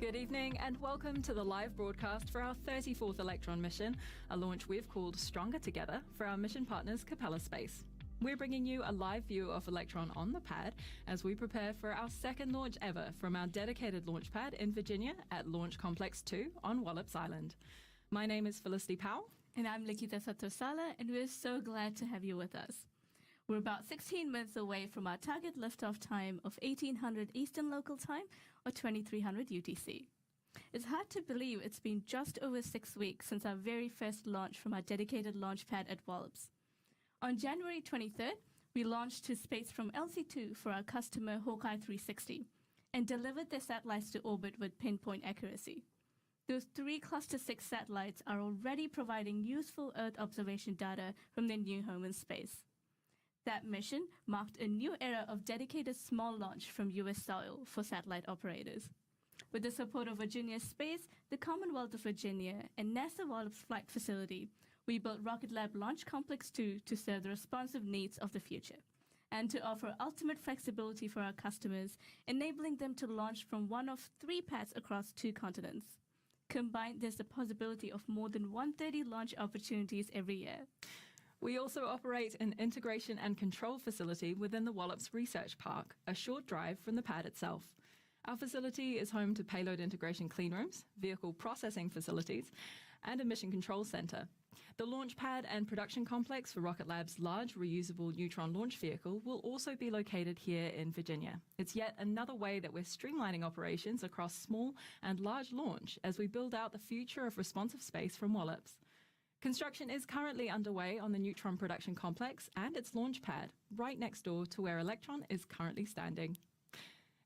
Good evening and welcome to the live broadcast for our 34th Electron mission, a launch we've called Stronger Together for our mission partners Capella Space. We're bringing you a live view of Electron on the pad as we prepare for our second launch ever from our dedicated launch pad in Virginia at Launch Complex 2 on Wallops Island. My name is Felicity Powell. And I'm Likita Satosala, and we're so glad to have you with us. We're about 16 minutes away from our target liftoff time of 1800 Eastern Local Time or 2300 UTC. It's hard to believe it's been just over 6 weeks since our very first launch from our dedicated launch pad at Wallops. On January 23rd, we launched to space from LC2 for our customer Hawkeye 360 and delivered their satellites to orbit with pinpoint accuracy. Those 3 Cluster 6 satellites are already providing useful Earth observation data from their new home in space. That mission marked a new era of dedicated small launch from U.S. soil for satellite operators. With the support of Virginia Space, the Commonwealth of Virginia, and NASA Wallops Flight Facility, we built Rocket Lab Launch Complex 2 to serve the responsive needs of the future and to offer ultimate flexibility for our customers, enabling them to launch from one of 3 pads across 2 continents. Combined, there's the possibility of more than 130 launch opportunities every year. We also operate an integration and control facility within the Wallops Research Park, a short drive from the pad itself. Our facility is home to payload integration cleanrooms, vehicle processing facilities, and a mission control center. The launch pad and production complex for Rocket Lab's large reusable Neutron launch vehicle will also be located here in Virginia. It's yet another way that we're streamlining operations across small and large launch as we build out the future of responsive space from Wallops. Construction is currently underway on the Neutron production complex and its launch pad, right next door to where Electron is currently standing.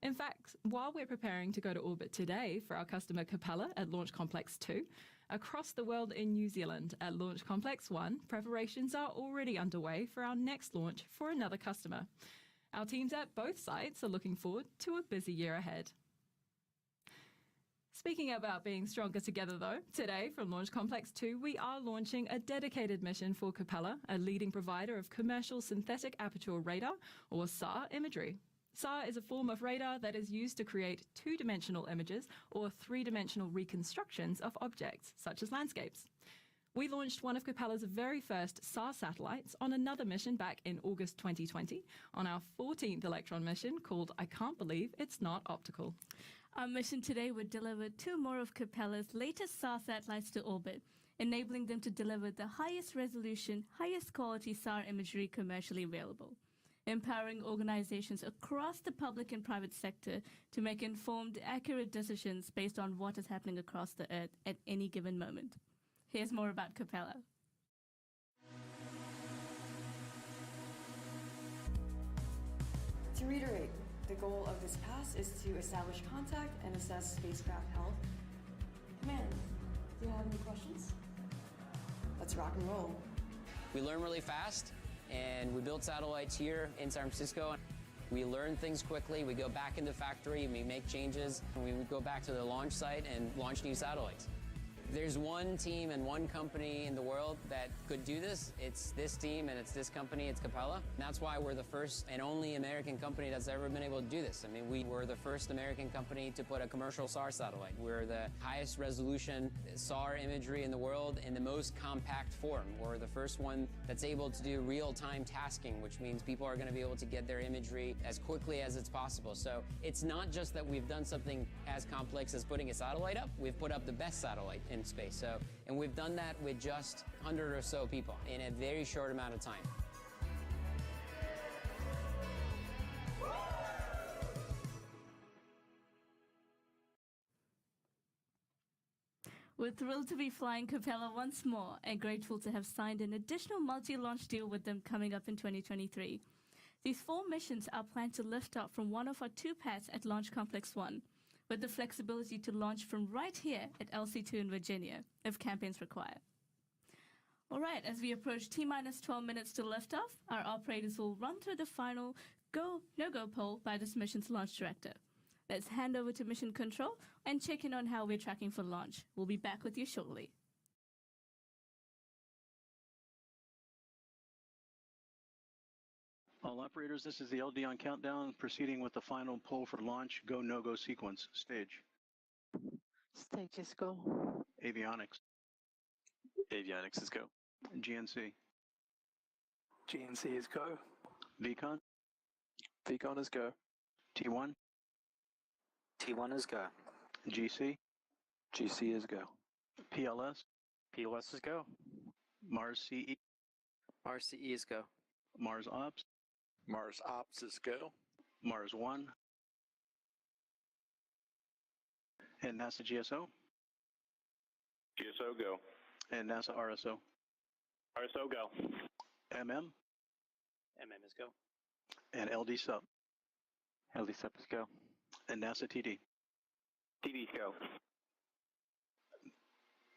In fact, while we're preparing to go to orbit today for our customer Capella at Launch Complex 2, across the world in New Zealand at Launch Complex 1, preparations are already underway for our next launch for another customer. Our teams at both sites are looking forward to a busy year ahead. Speaking about being stronger together, though, today from Launch Complex 2, we are launching a dedicated mission for Capella, a leading provider of commercial synthetic aperture radar, or SAR, imagery. SAR is a form of radar that is used to create 2-dimensional images or 3-dimensional reconstructions of objects, such as landscapes. We launched one of Capella's very first SAR satellites on another mission back in August 2020 on our 14th Electron mission called I Can't Believe It's Not Optical. Our mission today would deliver 2 more of Capella's latest SAR satellites to orbit, enabling them to deliver the highest resolution, highest quality SAR imagery commercially available, empowering organizations across the public and private sector to make informed, accurate decisions based on what is happening across the Earth at any given moment. Here's more about Capella. To reiterate, the goal of this pass is to establish contact and assess spacecraft health. Command, do you have any questions? Let's rock and roll. We learn really fast, and we build satellites here in San Francisco. We learn things quickly. We go back in the factory, we make changes, and we go back to the launch site and launch new satellites. There's one team and one company in the world that could do this. It's this team and it's this company, it's Capella. And that's why we're the first and only American company that's ever been able to do this. I mean, we were the first American company to put a commercial SAR satellite. We're the highest resolution SAR imagery in the world in the most compact form. We're the first one that's able to do real-time tasking, which means people are going to be able to get their imagery as quickly as it's possible. So it's not just that we've done something as complex as putting a satellite up, we've put up the best satellite in space. And we've done that with just 100 or so people in a very short amount of time. We're thrilled to be flying Capella once more and grateful to have signed an additional multi-launch deal with them coming up in 2023. These 4 missions are planned to lift off from one of our 2 pads at Launch Complex 1. With the flexibility to launch from right here at LC2 in Virginia, if campaigns require. All right, as we approach T-minus 12 minutes to liftoff, our operators will run through the final go, no-go poll by this mission's launch director. Let's hand over to Mission Control and check in on how we're tracking for launch. We'll be back with you shortly. All operators, this is the LD on countdown, proceeding with the final poll for launch, go, no-go sequence stage. Stage is go. Avionics. Avionics is go. GNC. GNC is go. VCon. VCon is go. T1. T1 is go. GC. GC is go. PLS. PLS is go. Mars CE. Mars CE is go. Mars Ops. Mars Ops is go. Mars 1. And NASA GSO. GSO go. And NASA RSO. RSO go. MM. MM is go. And LD Sub. LD sub is go. And NASA TD. TD go.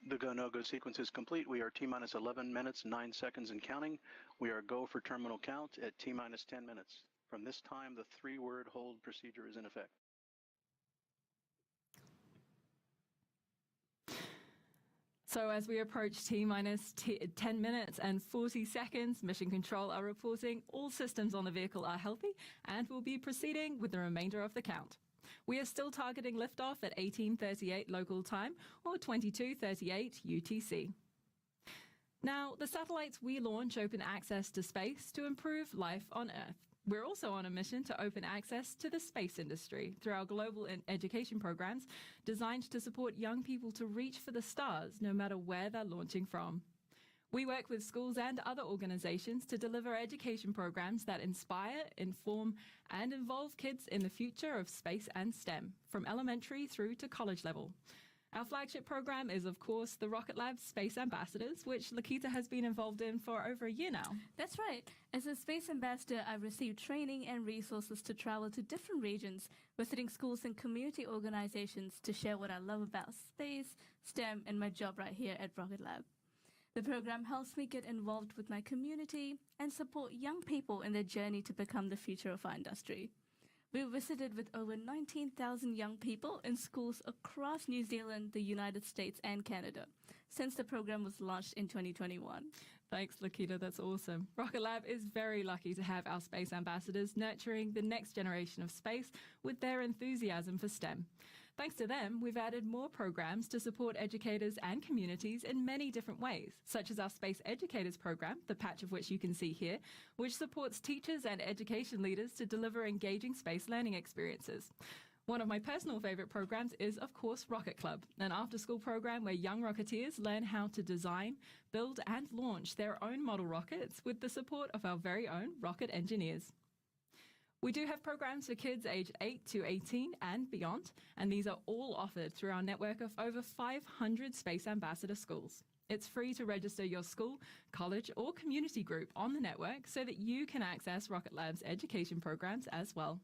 The go, no go sequence is complete. We are T minus 11 minutes, 9 seconds and counting. We are go for terminal count at T minus 10 minutes. From this time, the 3-word hold procedure is in effect. So as we approach T minus 10 minutes and 40 seconds, Mission Control are reporting all systems on the vehicle are healthy and will be proceeding with the remainder of the count. We are still targeting liftoff at 18:38 local time or 22:38 UTC. Now, the satellites we launch open access to space to improve life on Earth. We're also on a mission to open access to the space industry through our global education programs designed to support young people to reach for the stars no matter where they're launching from. We work with schools and other organizations to deliver education programs that inspire, inform, and involve kids in the future of space and STEM, from elementary through to college level. Our flagship program is, of course, the Rocket Lab Space Ambassadors, which Lakita has been involved in for over a year now. That's right. As a space ambassador, I've received training and resources to travel to different regions, visiting schools and community organizations to share what I love about space, STEM, and my job right here at Rocket Lab. The program helps me get involved with my community and support young people in their journey to become the future of our industry. We visited with over 19,000 young people in schools across New Zealand, the United States, and Canada since the program was launched in 2021. Thanks, Lakita. That's awesome. Rocket Lab is very lucky to have our space ambassadors nurturing the next generation of space with their enthusiasm for STEM. Thanks to them, we've added more programs to support educators and communities in many different ways, such as our Space Educators program, the patch of which you can see here, which supports teachers and education leaders to deliver engaging space learning experiences. One of my personal favorite programs is, of course, Rocket Club, an after-school program where young Rocketeers learn how to design, build, and launch their own model rockets with the support of our very own rocket engineers. We do have programs for kids aged 8 to 18 and beyond, and these are all offered through our network of over 500 Space Ambassador schools. It's free to register your school, college, or community group on the network so that you can access Rocket Lab's education programs as well.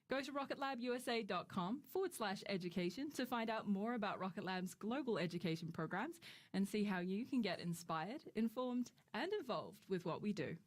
Go to rocketlabusa.com/education to find out more about Rocket Lab's global education programs and see how you can get inspired, informed, and involved with what we do.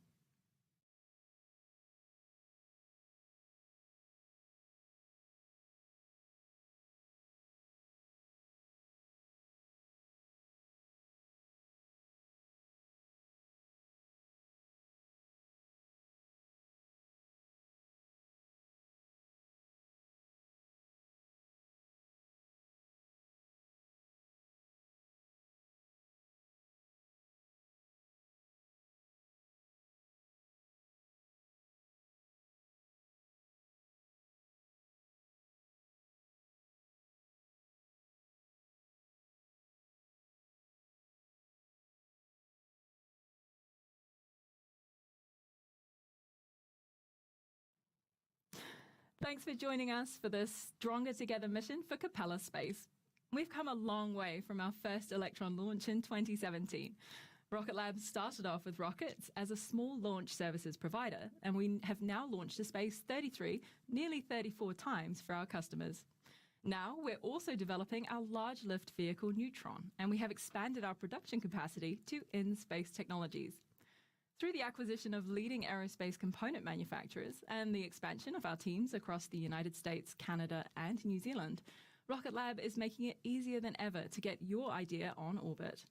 Thanks for joining us for this Stronger Together mission for Capella Space. We've come a long way from our first Electron launch in 2017. Rocket Lab started off with rockets as a small launch services provider, and we have now launched to space 33, nearly 34 times for our customers. Now we're also developing our large lift vehicle Neutron, and we have expanded our production capacity to in-space technologies. Through the acquisition of leading aerospace component manufacturers and the expansion of our teams across the United States, Canada, and New Zealand, Rocket Lab is making it easier than ever to get your idea on orbit.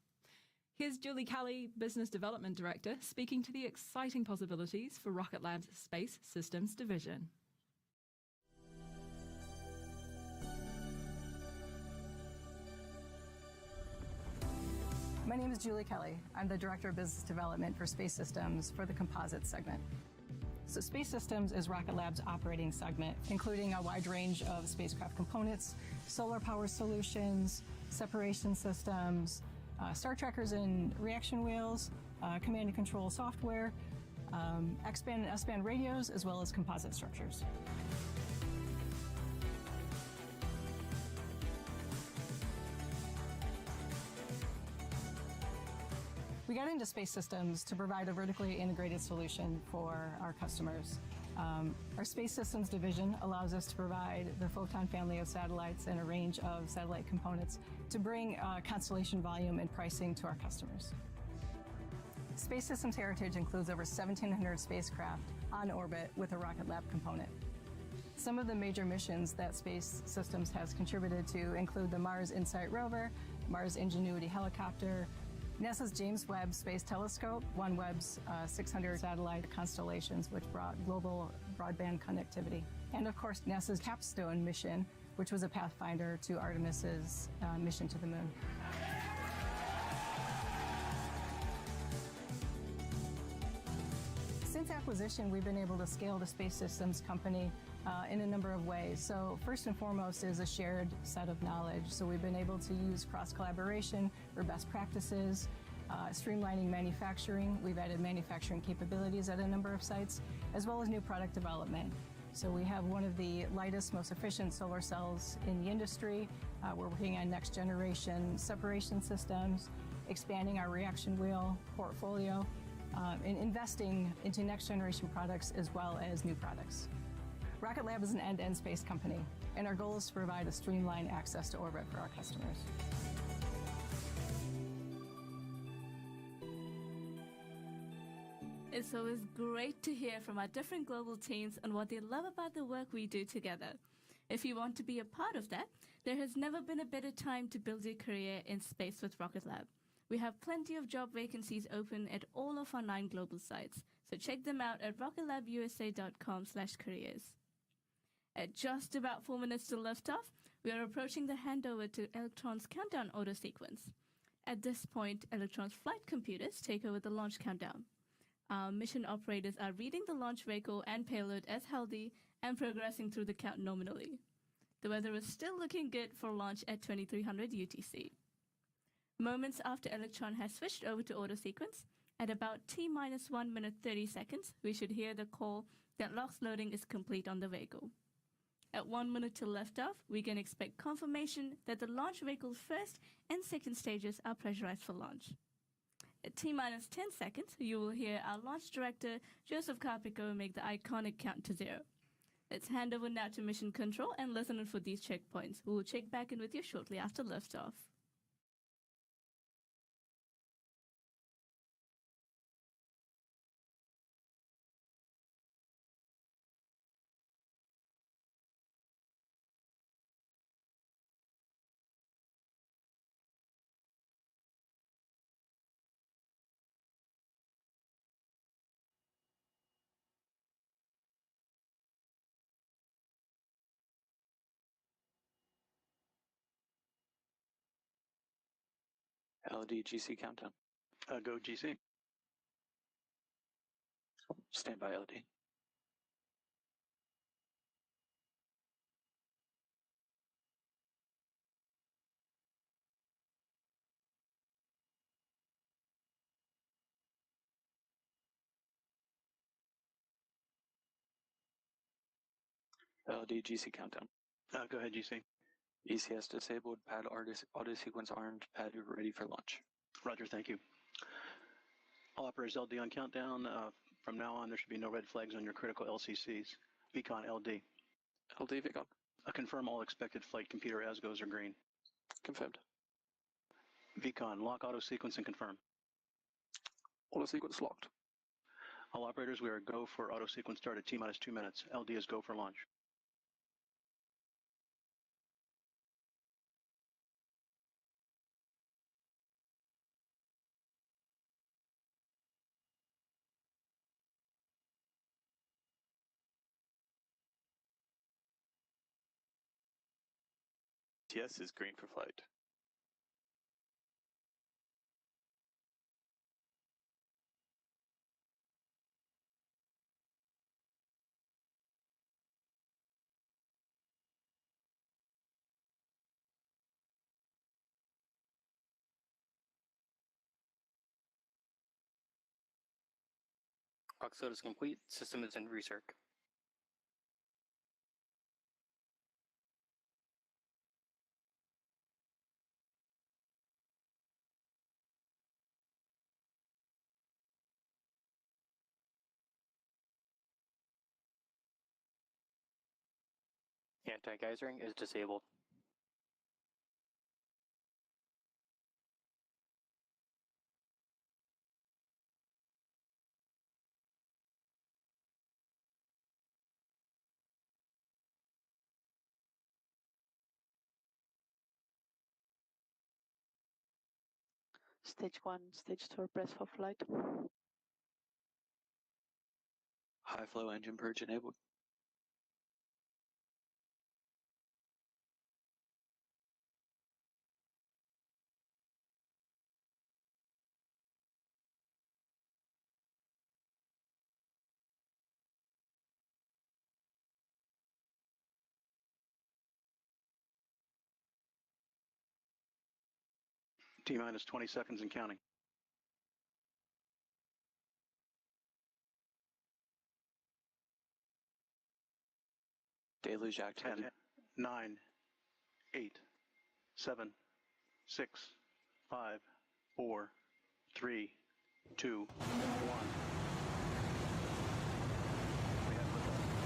Here's Julie Kelly, Business Development Director, speaking to the exciting possibilities for Rocket Lab's Space Systems division. My name is Julie Kelly. I'm the Director of Business Development for Space Systems for the Composites segment. So Space Systems is Rocket Lab's operating segment, including a wide range of spacecraft components, solar power solutions, separation systems, star trackers and reaction wheels, command and control software, X-band and S-band radios, as well as composite structures. We got into space systems to provide a vertically integrated solution for our customers. Our Space Systems division allows us to provide the Photon family of satellites and a range of satellite components to bring constellation volume and pricing to our customers. Space Systems heritage includes over 1,700 spacecraft on orbit with a Rocket Lab component. Some of the major missions that Space Systems has contributed to include the Mars InSight rover, Mars Ingenuity helicopter, NASA's James Webb Space Telescope, OneWeb's 600 satellite constellations, which brought global broadband connectivity. And of course, NASA's Capstone mission, which was a pathfinder to Artemis's mission to the moon. Since acquisition, we've been able to scale the Space Systems company in a number of ways. So first and foremost is a shared set of knowledge. So we've been able to use cross-collaboration for best practices, streamlining manufacturing. We've added manufacturing capabilities at a number of sites, as well as new product development. So we have one of the lightest, most efficient solar cells in the industry. We're working on next generation separation systems, expanding our reaction wheel portfolio, and investing into next generation products as well as new products. Rocket Lab is an end-to-end space company, and our goal is to provide a streamlined access to orbit for our customers. It's always great to hear from our different global teams on what they love about the work we do together. If you want to be a part of that, there has never been a better time to build your career in space with Rocket Lab. We have plenty of job vacancies open at all of our 9 global sites, so check them out at rocketlabusa.com/careers. At just about 4 minutes to liftoff, we are approaching the handover to Electron's countdown auto sequence. At this point, Electron's flight computers take over the launch countdown. Our mission operators are reading the launch vehicle and payload as healthy and progressing through the count nominally. The weather is still looking good for launch at 2300 UTC. Moments after Electron has switched over to auto sequence, at about T-1 minute 30 seconds, we should hear the call that LOX loading is complete on the vehicle. At 1 minute to liftoff, we can expect confirmation that the launch vehicle's first and second stages are pressurized for launch. At T-10 seconds, you will hear our launch director, Joseph Carpico, make the iconic count to 0. Let's hand over now to mission control and listen in for these checkpoints. We will check back in with you shortly after liftoff. LD GC countdown. Go GC. Stand by LD. LD GC countdown. Go ahead, GC. ECS disabled, pad auto sequence armed, pad ready for launch. Roger, thank you. All operators LD on countdown. From now on, there should be no red flags on your critical LCCs. VCON LD. LD VCON. Confirm all expected flight computer ASGOs are green. Confirmed. VCON, lock auto sequence and confirm. Auto sequence locked. All operators, we are go for auto sequence start at T-2 minutes. LD is go for launch. TS is green for flight. Oxide is complete. System is in recirc. Anti-geysering is disabled. Stage 1, Stage 2 press for flight. High flow engine purge enabled. T-minus 20 seconds and counting. Deluge activated. 10, 9, 8, 7, 6, 5, 4, 3, 2, 1. We have liftoff.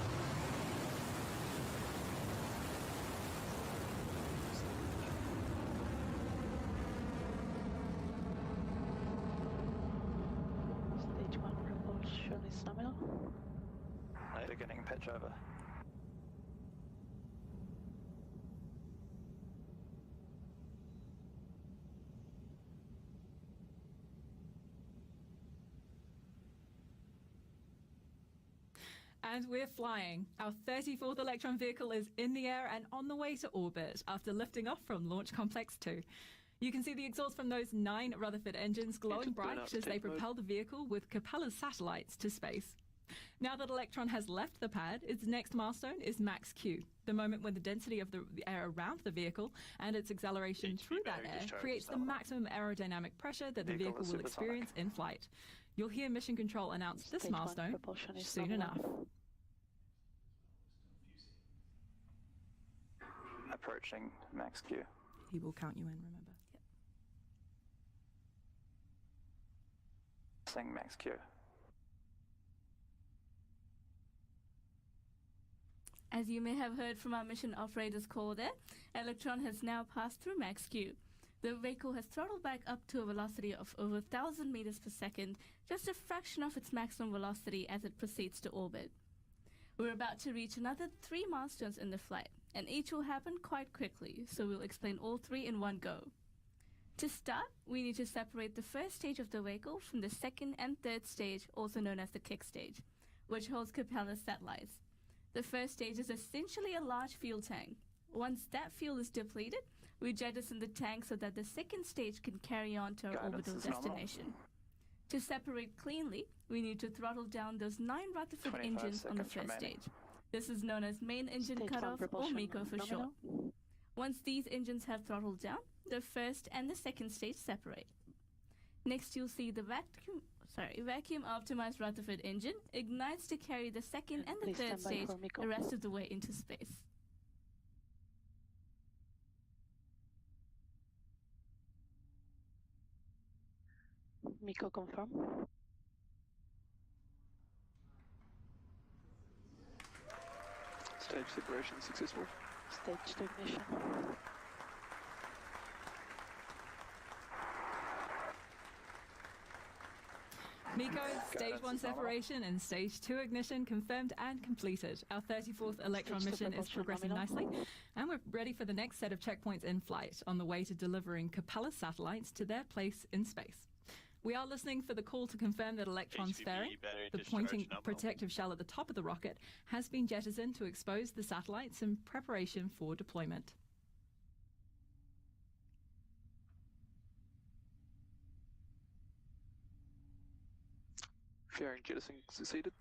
Stage 1 propulsion is nominal. Beginning pitch over. And we're flying. Our 34th Electron vehicle is in the air and on the way to orbit after lifting off from Launch Complex 2. You can see the exhaust from those 9 Rutherford engines glowing bright as they propel the vehicle with Capella's satellites to space. Now that Electron has left the pad, its next milestone is max Q, the moment when the density of the air around the vehicle and its acceleration through that air creates the maximum aerodynamic pressure that the vehicle will experience in flight. You'll hear Mission Control announce this milestone soon enough. Approaching max Q. He will count you in, remember. Saying max Q. As you may have heard from our mission operator's call there, Electron has now passed through max Q. The vehicle has throttled back up to a velocity of over 1,000 meters per second, just a fraction of its maximum velocity as it proceeds to orbit. We're about to reach another 3 milestones in the flight, and each will happen quite quickly, so we'll explain all 3 in one go. To start, we need to separate the first stage of the vehicle from the second and third stage, also known as the kick stage, which holds Capella's satellites. The first stage is essentially a large fuel tank. Once that fuel is depleted, we jettison the tank so that the second stage can carry on to our orbital destination. To separate cleanly, we need to throttle down those 9 Rutherford engines on the first stage. This is known as main engine cutoff, or MECO for short. Once these engines have throttled down, the first and the second stage separate. Next, you'll see the vacuum optimized Rutherford engine ignites to carry the second and the third stage the rest of the way into space. MECO confirm. Stage separation successful. Stage 2 ignition. MECO, Stage 1 separation and Stage 2 ignition confirmed and completed. Our 34th Electron mission is progressing nicely, and we're ready for the next set of checkpoints in flight on the way to delivering Capella's satellites to their place in space. We are listening for the call to confirm that Electron's fairing, the pointing protective shell at the top of the rocket, has been jettisoned to expose the satellites in preparation for deployment. Fairing jettison succeeded.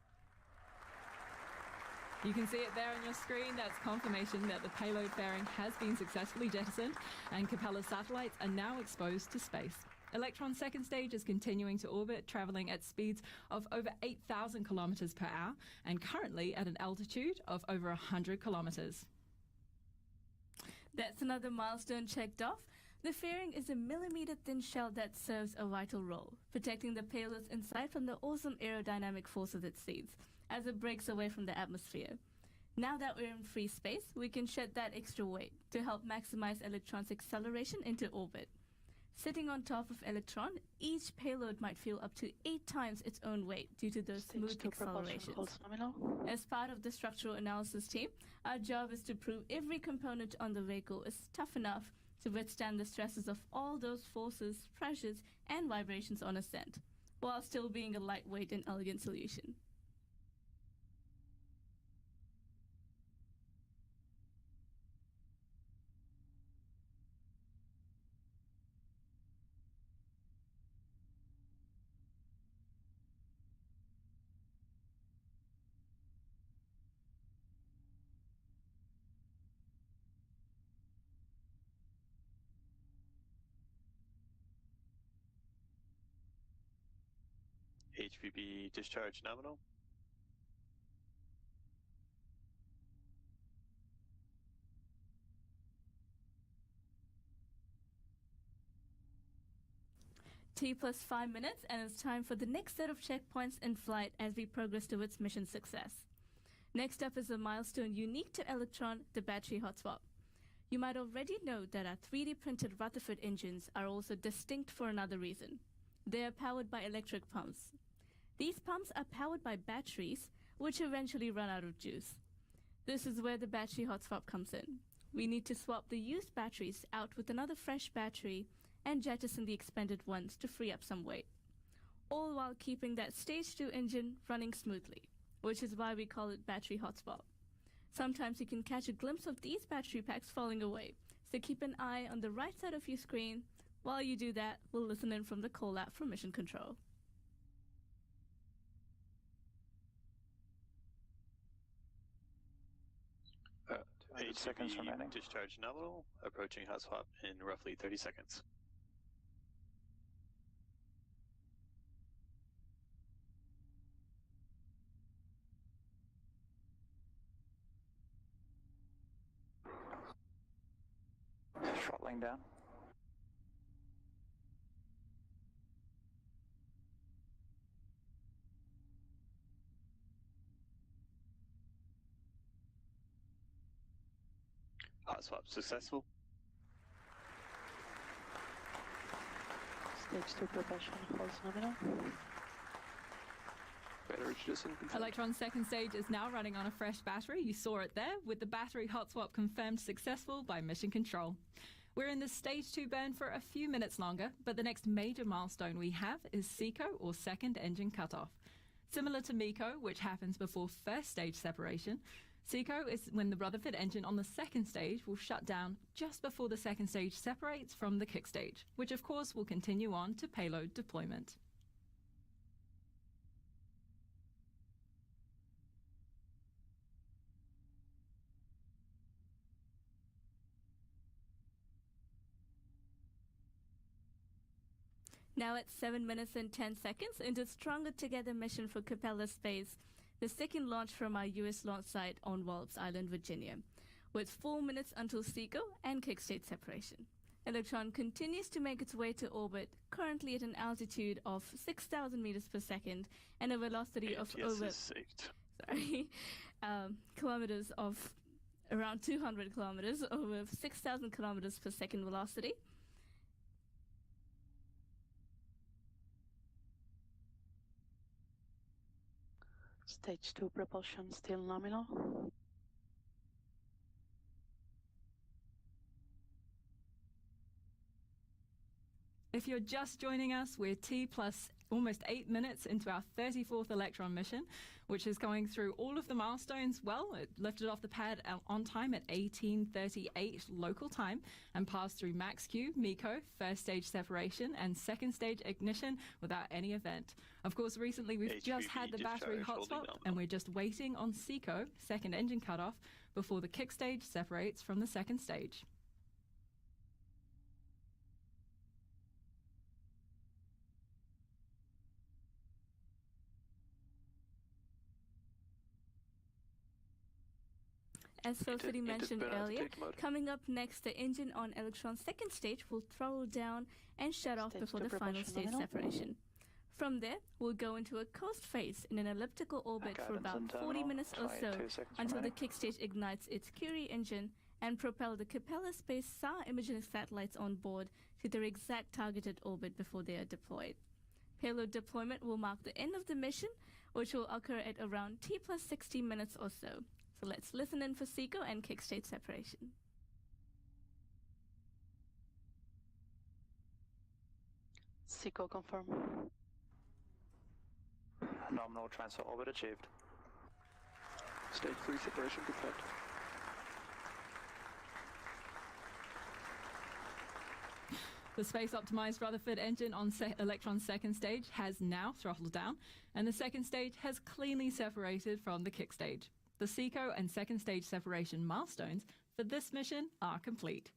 You can see it there on your screen. That's confirmation that the payload fairing has been successfully jettisoned and Capella's satellites are now exposed to space. Electron's second stage is continuing to orbit, traveling at speeds of over 8,000 kilometers per hour and currently at an altitude of over 100 kilometers. That's another milestone checked off. The fairing is a millimeter-thin shell that serves a vital role, protecting the payloads inside from the awesome aerodynamic forces it sees as it breaks away from the atmosphere. Now that we're in free space, we can shed that extra weight to help maximize Electron's acceleration into orbit. Sitting on top of Electron, each payload might feel up to 8 times its own weight due to those smooth accelerations. As part of the structural analysis team, our job is to prove every component on the vehicle is tough enough to withstand the stresses of all those forces, pressures, and vibrations on ascent, while still being a lightweight and elegant solution. HVB discharge nominal. T plus 5 minutes, and it's time for the next set of checkpoints in flight as we progress towards mission success. Next up is a milestone unique to Electron, the battery hot swap. You might already know that our 3D printed Rutherford engines are also distinct for another reason. They are powered by electric pumps. These pumps are powered by batteries, which eventually run out of juice. This is where the battery hot swap comes in. We need to swap the used batteries out with another fresh battery and jettison the expended ones to free up some weight, all while keeping that stage 2 engine running smoothly, which is why we call it battery hot swap. Sometimes you can catch a glimpse of these battery packs falling away, so keep an eye on the right side of your screen. While you do that, we'll listen in from the call out from Mission Control. 8 seconds remaining. Discharge nominal, approaching hot swap in roughly 30 seconds. Throttling down. Hot swap successful. Stage 2 propulsion holds nominal. Battery just in control. Electron's second stage is now running on a fresh battery. You saw it there, with the battery hot swap confirmed successful by Mission Control. We're in the stage 2 burn for a few minutes longer, but the next major milestone we have is SECO, or second engine cutoff. Similar to MECO, which happens before first stage separation, SECO is when the Rutherford engine on the second stage will shut down just before the second stage separates from the kick stage, which of course will continue on to payload deployment. Now at 7 minutes and 10 seconds into Stronger Together mission for Capella Space, the second launch from our US launch site on Wallops Island, Virginia, with 4 minutes until SECO and kickstate separation. Electron continues to make its way to orbit, currently at an altitude of 6,000 meters per second and a velocity of over kilometers of around 200 kilometers, over 6,000 kilometers per second velocity. Stage 2 propulsion still nominal. If you're just joining us, we're T plus almost 8 minutes into our 34th Electron mission, which is going through all of the milestones well. It lifted off the pad on time at 18:38 local time and passed through max Q, MECO, first stage separation, and second stage ignition without any event. Of course, recently we've just had the battery hot swap, and we're just waiting on SECO, second engine cutoff, before the kick stage separates from the second stage. as Felicity mentioned burn out earlier, stage mode. coming up next, the engine on Electron's second stage will throttle down and shut off Stage before two the final propulsion stage nominal. separation. From there, we'll go into a coast phase in an elliptical orbit for about 40 minutes or so 22 seconds until the remaining. kick stage ignites its Curie engine and propel the Capella Space SAR imaging satellites on board to their exact targeted orbit before they are deployed. Payload deployment will mark the end of the mission, which will occur at around T plus 60 minutes or so. So let's listen in for SECO and kick stage separation. SECO confirm. Nominal transfer orbit achieved. Stage 3 separation confirmed. The space-optimized Rutherford engine on Electron's second stage has now throttled down, and the second stage has cleanly separated from the kick stage. The SECO and second stage separation milestones for this mission are complete.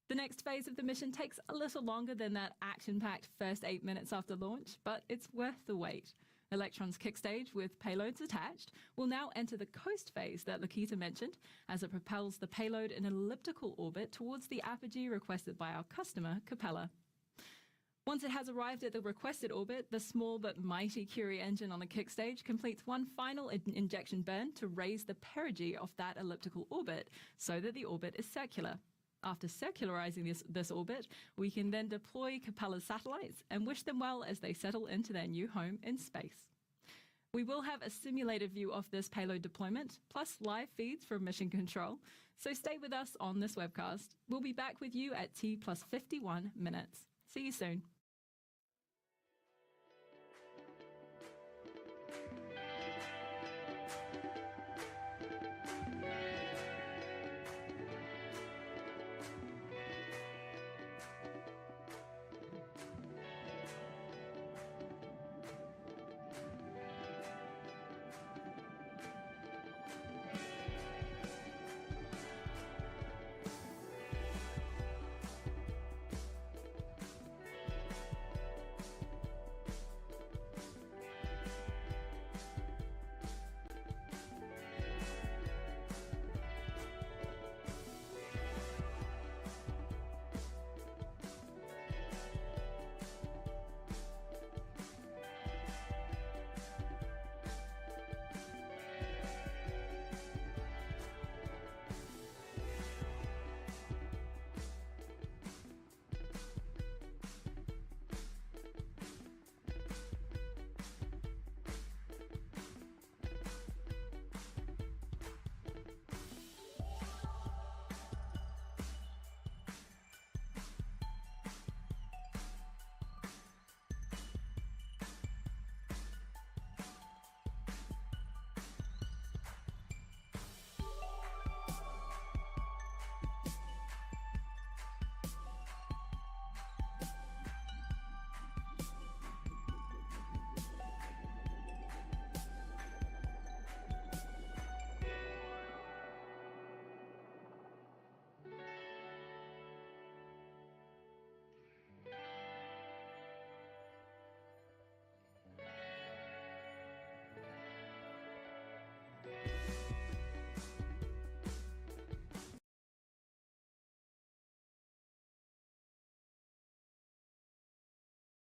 The next phase of the mission takes a little longer than that action-packed first 8 minutes after launch, but it's worth the wait. Electron's kick stage, with payloads attached, will now enter the coast phase that Lakita mentioned, as it propels the payload in an elliptical orbit towards the apogee requested by our customer, Capella. Once it has arrived at the requested orbit, the small but mighty Curie engine on the kick stage completes one final injection burn to raise the perigee of that elliptical orbit so that the orbit is circular. After circularizing this orbit, we can then deploy Capella's satellites and wish them well as they settle into their new home in space. We will have a simulated view of this payload deployment, plus live feeds from Mission Control, so stay with us on this webcast. We'll be back with you at T plus 51 minutes. See you soon.